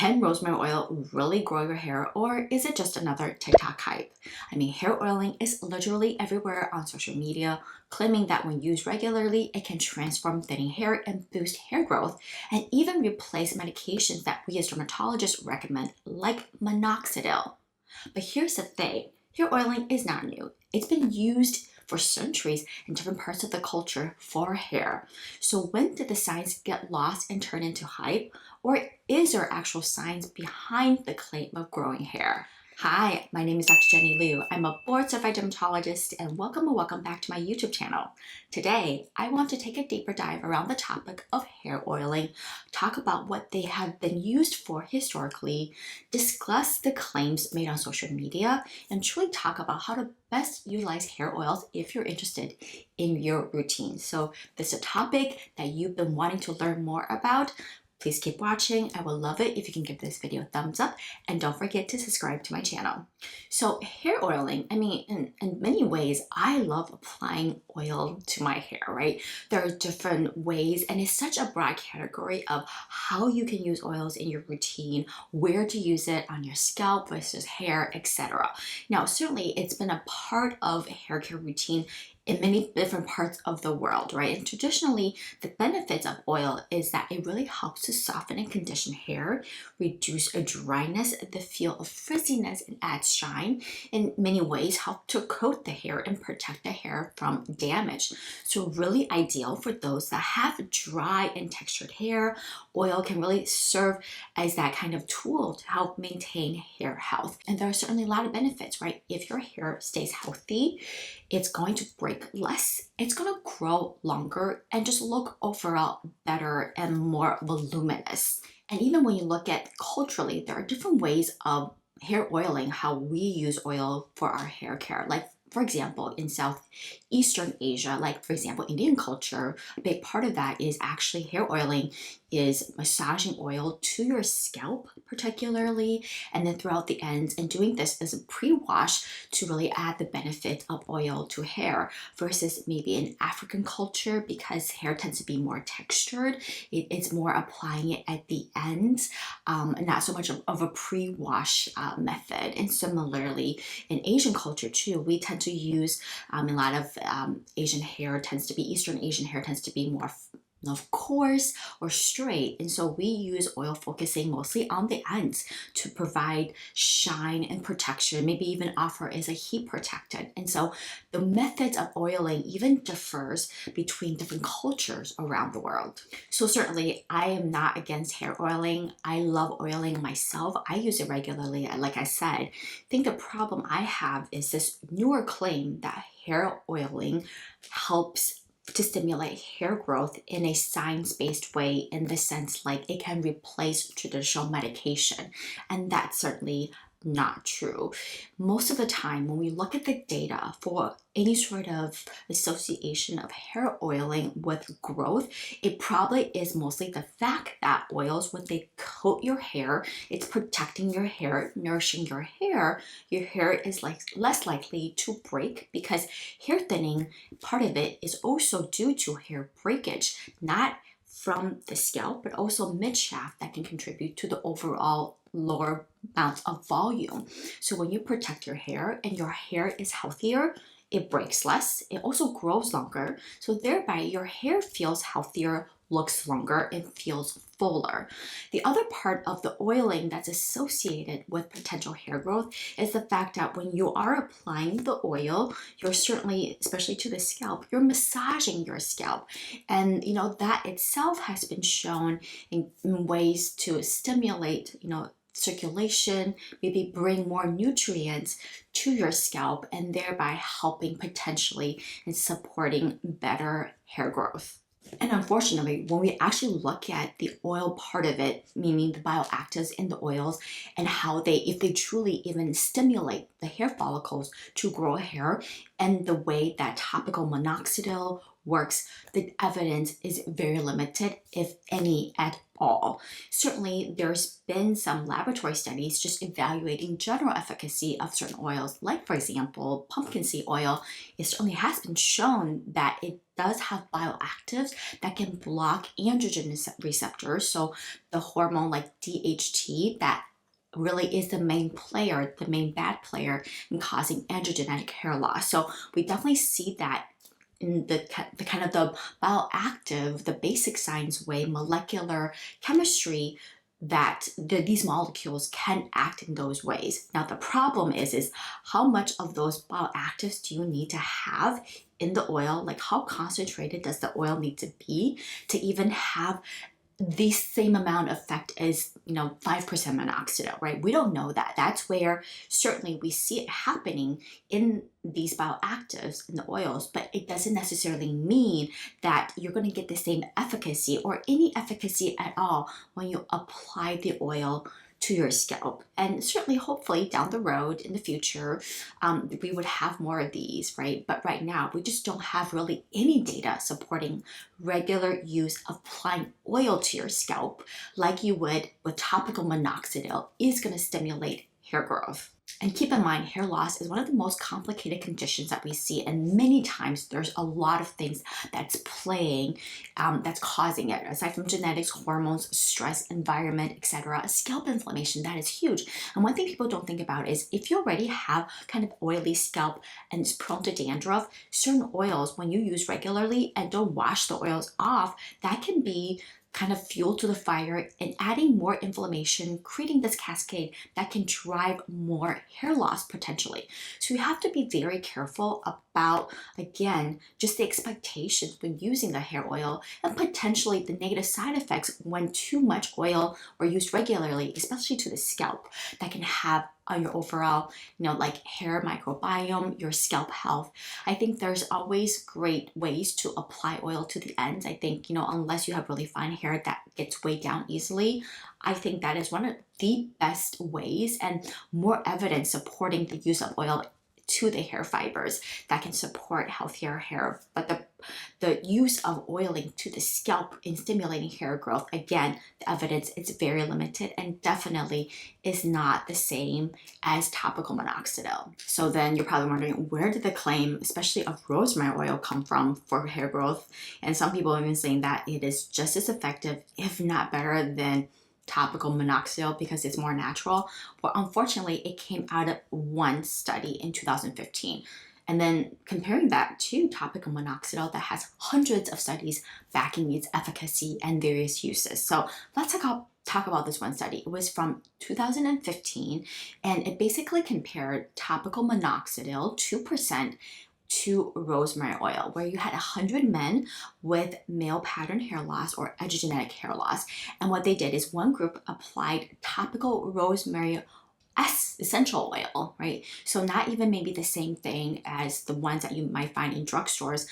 Can rosemary oil really grow your hair, or is it just another TikTok hype? I mean, hair oiling is literally everywhere on social media, claiming that when used regularly, it can transform thinning hair and boost hair growth, and even replace medications that we as dermatologists recommend, like minoxidil. But here's the thing, hair oiling is not new. It's been used for centuries in different parts of the culture for hair. So when did the science get lost and turn into hype? Or is there actual science behind the claim of growing hair? Hi, my name is Dr. Jenny Liu. I'm a board certified dermatologist and welcome back to my YouTube channel. Today, I want to take a deeper dive around the topic of hair oiling, talk about what they have been used for historically, discuss the claims made on social media, and truly talk about how to best utilize hair oils if you're interested in your routine. So if this is a topic that you've been wanting to learn more about, please keep watching. I would love it if you can give this video a thumbs up, and don't forget to subscribe to my channel. So hair oiling, I mean, in many ways, I love applying oil to my hair, right? There are different ways, and it's such a broad category of how you can use oils in your routine, where to use it on your scalp versus hair, etc. Now, certainly it's been a part of a hair care routine in many different parts of the world, right? And traditionally, the benefits of oil is that it really helps to soften and condition hair, reduce a dryness, the feel of frizziness, and add shine. In many ways, help to coat the hair and protect the hair from damage. So really ideal for those that have dry and textured hair. Oil can really serve as that kind of tool to help maintain hair health. And there are certainly a lot of benefits, right? If your hair stays healthy, it's going to break less, it's going to grow longer, and just look overall better and more voluminous. And even when you look at culturally, there are different ways of hair oiling, how we use oil for our hair care. Like, for example, in Southeastern Asia, like for example, Indian culture, a big part of that is actually hair oiling is massaging oil to your scalp particularly, and then throughout the ends, and doing this as a pre-wash to really add the benefit of oil to hair, versus maybe in African culture, because hair tends to be more textured, it's more applying it at the ends, not so much of a pre-wash method. And similarly in Asian culture too, we tend to use a lot of Asian hair tends to be, Eastern Asian hair tends to be more of coarse or straight, and so we use oil focusing mostly on the ends to provide shine and protection, maybe even offer as a heat protectant. And so the methods of oiling even differs between different cultures around the world. So certainly I am not against hair oiling. I love oiling myself. I use it regularly. Like I said, I think the problem I have is this newer claim that hair oiling helps to stimulate hair growth in a science-based way, in the sense like it can replace traditional medication, and that's certainly not true. Most of the time when we look at the data for any sort of association of hair oiling with growth, it probably is mostly the fact that oils, when they coat your hair, it's protecting your hair, nourishing your hair is like less likely to break, because hair thinning, part of it is also due to hair breakage, not from the scalp, but also mid-shaft, that can contribute to the overall lower amount of volume. So when you protect your hair and your hair is healthier, it breaks less, it also grows longer, so thereby your hair feels healthier, looks longer, and feels fuller. The other part of the oiling that's associated with potential hair growth is the fact that when you are applying the oil, you're certainly, especially to the scalp, you're massaging your scalp. And that itself has been shown in ways to stimulate, circulation, maybe bring more nutrients to your scalp, and thereby helping potentially in supporting better hair growth. And unfortunately, when we actually look at the oil part of it, meaning the bioactives in the oils, and how if they truly even stimulate the hair follicles to grow hair, and the way that topical minoxidil works, the evidence is very limited, if any at all. Certainly, there's been some laboratory studies just evaluating general efficacy of certain oils, like, for example, pumpkin seed oil. It certainly has been shown that it does have bioactives that can block androgen receptors, so the hormone like DHT that really is the main player, the main bad player in causing androgenic hair loss. So we definitely see that in the kind of the bioactive, the basic science way, molecular chemistry, that these molecules can act in those ways. Now the problem is how much of those bioactives do you need to have in the oil? Like, how concentrated does the oil need to be to even have the same amount of effect as 5% minoxidil, right? We don't know that. That's where certainly we see it happening in these bioactives in the oils, but it doesn't necessarily mean that you're going to get the same efficacy or any efficacy at all when you apply the oil to your scalp. And certainly, hopefully, down the road in the future, we would have more of these, right? But right now, we just don't have really any data supporting regular use of applying oil to your scalp like you would with topical minoxidil is going to stimulate hair growth. And keep in mind, hair loss is one of the most complicated conditions that we see, and many times there's a lot of things that's playing, that's causing it. Aside from genetics, hormones, stress, environment, etc., scalp inflammation, that is huge. And one thing people don't think about is if you already have kind of oily scalp and it's prone to dandruff, certain oils, when you use regularly and don't wash the oils off, that can be kind of fuel to the fire and adding more inflammation, creating this cascade that can drive more hair loss potentially. So you have to be very careful about, again, just the expectations when using the hair oil and potentially the negative side effects when too much oil or used regularly, especially to the scalp, that can have on your overall, like hair microbiome, your scalp health. I think there's always great ways to apply oil to the ends. I think, unless you have really fine hair that gets weighed down easily, I think that is one of the best ways and more evidence supporting the use of oil to the hair fibers that can support healthier hair. But the use of oiling to the scalp in stimulating hair growth, again, the evidence is very limited and definitely is not the same as topical minoxidil. So then you're probably wondering, where did the claim, especially of rosemary oil, come from for hair growth? And some people are even saying that it is just as effective, if not better, than topical minoxidil because it's more natural. But unfortunately, it came out of one study in 2015. And then comparing that to topical minoxidil that has hundreds of studies backing its efficacy and various uses. So let's talk about this one study. It was from 2015, and it basically compared topical minoxidil 2% to rosemary oil, where you had 100 men with male pattern hair loss or androgenic hair loss. And what they did is one group applied topical rosemary essential oil, right? So not even maybe the same thing as the ones that you might find in drugstores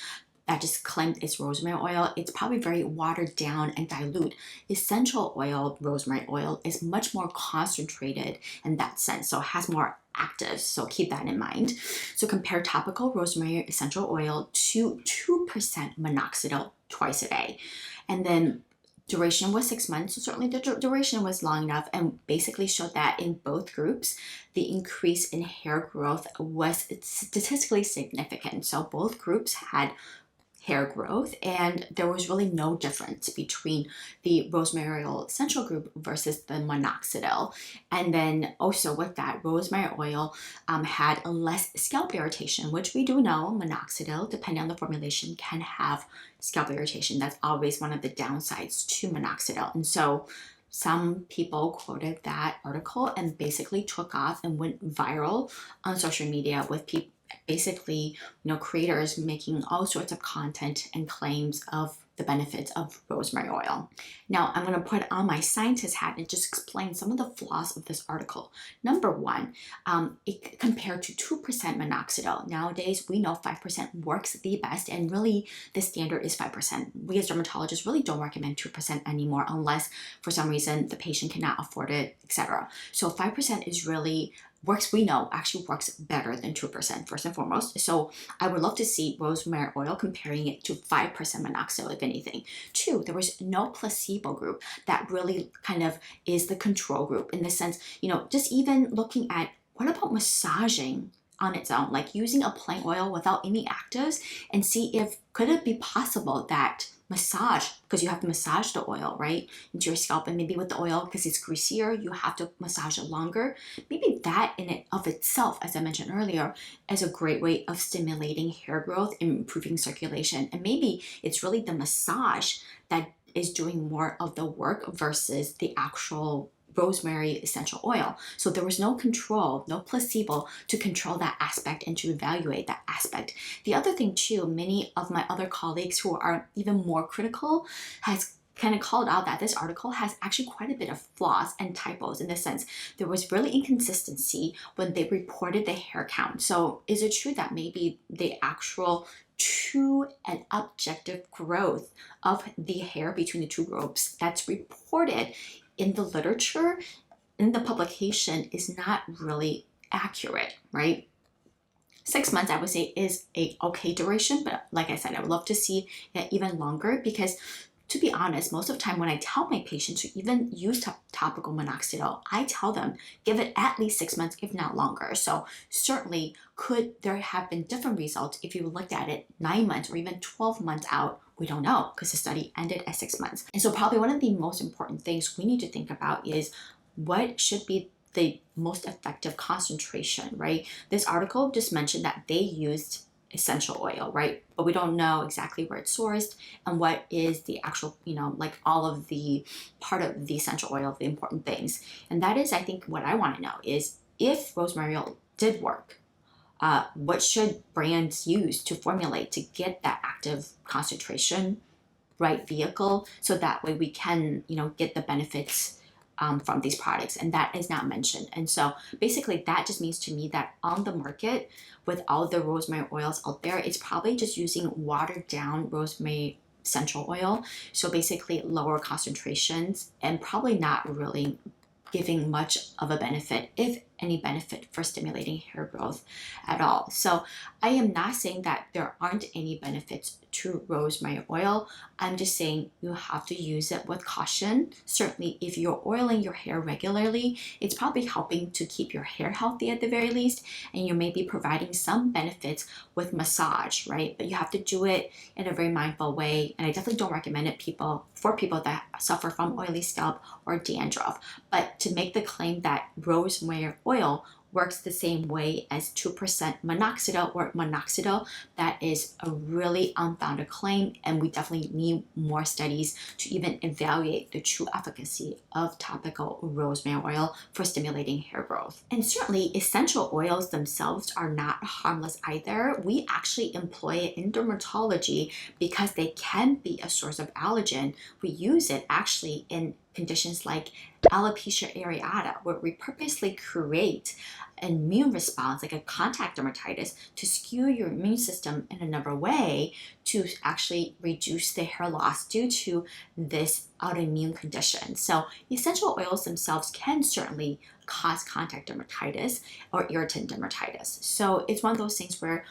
that just claimed it's rosemary oil. It's probably very watered down and dilute. Essential oil, rosemary oil, is much more concentrated in that sense, so it has more actives, so keep that in mind. So compare topical rosemary essential oil to 2% minoxidil twice a day. And then duration was 6 months, so certainly the duration was long enough, and basically showed that in both groups, the increase in hair growth was statistically significant. So both groups had hair growth, and there was really no difference between the rosemary oil essential group versus the minoxidil. And then also with that, rosemary oil had less scalp irritation, which we do know minoxidil, depending on the formulation, can have scalp irritation. That's always one of the downsides to minoxidil. And so some people quoted that article and basically took off and went viral on social media with people, basically, creators making all sorts of content and claims of the benefits of rosemary oil. Now, I'm going to put on my scientist hat and just explain some of the flaws of this article. Number one, it compared to 2% minoxidil. Nowadays, we know 5% works the best, and really the standard is 5%. We as dermatologists really don't recommend 2% anymore unless for some reason the patient cannot afford it, etc. So 5% is really works, we know actually works better than 2% first and foremost. So I would love to see rosemary oil comparing it to 5% minoxidil, if anything. Two, there was no placebo group. That really kind of is the control group in the sense, just even looking at what about massaging on its own, like using a plain oil without any actives, and see if could it be possible that massage, because you have to massage the oil right into your scalp, and maybe with the oil because it's greasier you have to massage it longer. Maybe that in it of itself, as I mentioned earlier, is a great way of stimulating hair growth and improving circulation. And maybe it's really the massage that is doing more of the work versus the actual rosemary essential oil. So there was no control, no placebo to control that aspect and to evaluate that aspect. The other thing too, many of my other colleagues who are even more critical has kind of called out that this article has actually quite a bit of flaws and typos, in the sense there was really inconsistency when they reported the hair count. So is it true that maybe the actual true and objective growth of the hair between the two groups that's reported in the literature, in the publication, is not really accurate, right? 6 months, I would say, is a okay duration, but like I said, I would love to see it even longer, because to be honest, most of the time when I tell my patients to even use topical minoxidil, I tell them give it at least 6 months, if not longer. So certainly could there have been different results if you looked at it 9 months or even 12 months out? We don't know, because the study ended at 6 months. And so probably one of the most important things we need to think about is what should be the most effective concentration, right? This article just mentioned that they used essential oil, right? But we don't know exactly where it's sourced and what is the actual, like all of the part of the essential oil, the important things. And that is, I think, what I want to know is if rosemary oil did work, what should brands use to formulate to get that active concentration, right vehicle, so that way we can, get the benefits from these products, and that is not mentioned. And so basically that just means to me that on the market with all the rosemary oils out there, it's probably just using watered down rosemary essential oil, so basically lower concentrations, and probably not really giving much of a benefit, if any benefit, for stimulating hair growth at all. So I am not saying that there aren't any benefits to rosemary oil. I'm just saying you have to use it with caution. Certainly if you're oiling your hair regularly, it's probably helping to keep your hair healthy at the very least, and you may be providing some benefits with massage, right? But you have to do it in a very mindful way, and I definitely don't recommend it for people that suffer from oily scalp or dandruff. But to make the claim that rosemary oil works the same way as 2% minoxidil or minoxidil, that is a really unfounded claim, and we definitely need more studies to even evaluate the true efficacy of topical rosemary oil for stimulating hair growth. And certainly essential oils themselves are not harmless either. We actually employ it in dermatology because they can be a source of allergen. We use it actually in conditions like alopecia areata, where we purposely create an immune response, like a contact dermatitis, to skew your immune system in another way to actually reduce the hair loss due to this autoimmune condition. So essential oils themselves can certainly cause contact dermatitis or irritant dermatitis. So it's one of those things where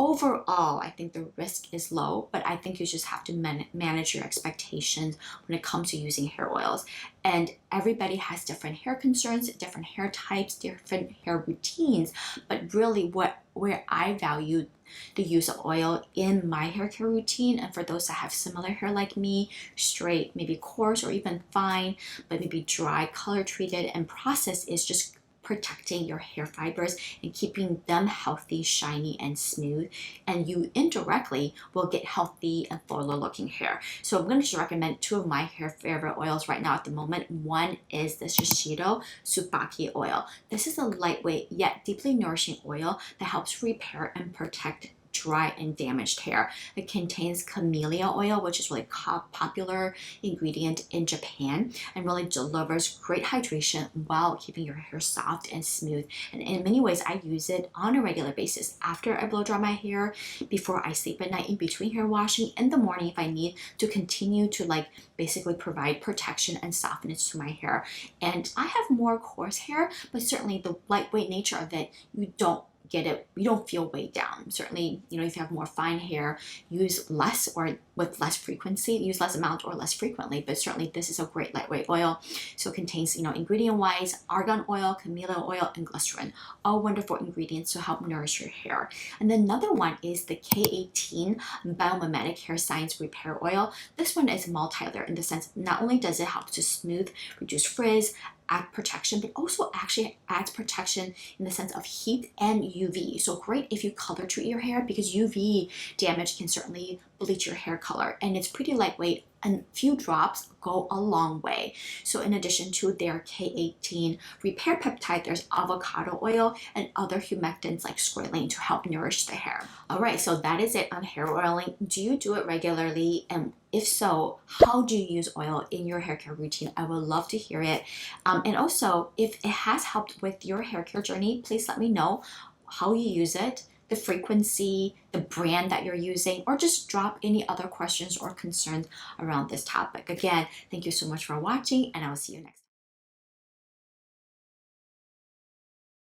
overall, I think the risk is low, but I think you just have to manage your expectations when it comes to using hair oils. And everybody has different hair concerns, different hair types, different hair routines. But really where I value the use of oil in my hair care routine, and for those that have similar hair like me, straight, maybe coarse or even fine, but maybe dry, color treated and processed, is just protecting your hair fibers and keeping them healthy, shiny, and smooth. And you indirectly will get healthy and fuller looking hair. So I'm going to just recommend two of my hair favorite oils right now at the moment. One is the Shiseido Tsubaki oil. This is a lightweight yet deeply nourishing oil that helps repair and protect dry and damaged hair. It contains camellia oil, which is really popular ingredient in Japan, and really delivers great hydration while keeping your hair soft and smooth. And in many ways, I use it on a regular basis after I blow dry my hair, before I sleep at night, in between hair washing, in the morning if I need to continue to like basically provide protection and softness to my hair. And I have more coarse hair, but certainly the lightweight nature of it, you don't get it, you don't feel weighed down. Certainly, you know, if you have more fine hair, use less or with less frequency, use less amount or less frequently. But certainly this is a great lightweight oil. So it contains, you know, ingredient wise, argan oil, camellia oil, and glycerin, all wonderful ingredients to help nourish your hair. And then another one is the K18 biomimetic hair science repair oil. This one is multi-layer in the sense, not only does it help to smooth, reduce frizz, add protection, but also actually adds protection in the sense of heat and UV. So great if you color treat your hair, because UV damage can certainly bleach your hair color, and it's pretty lightweight, and few drops go a long way. So in addition to their K18 repair peptide, there's avocado oil and other humectants like squalane to help nourish the hair. All right, so that is it on hair oiling. Do you do it regularly? And if so, how do you use oil in your hair care routine? I would love to hear it. And also, if it has helped with your hair care journey, please let me know how you use it, the frequency, the brand that you're using, or just drop any other questions or concerns around this topic. Again, thank you so much for watching, and I will see you next time.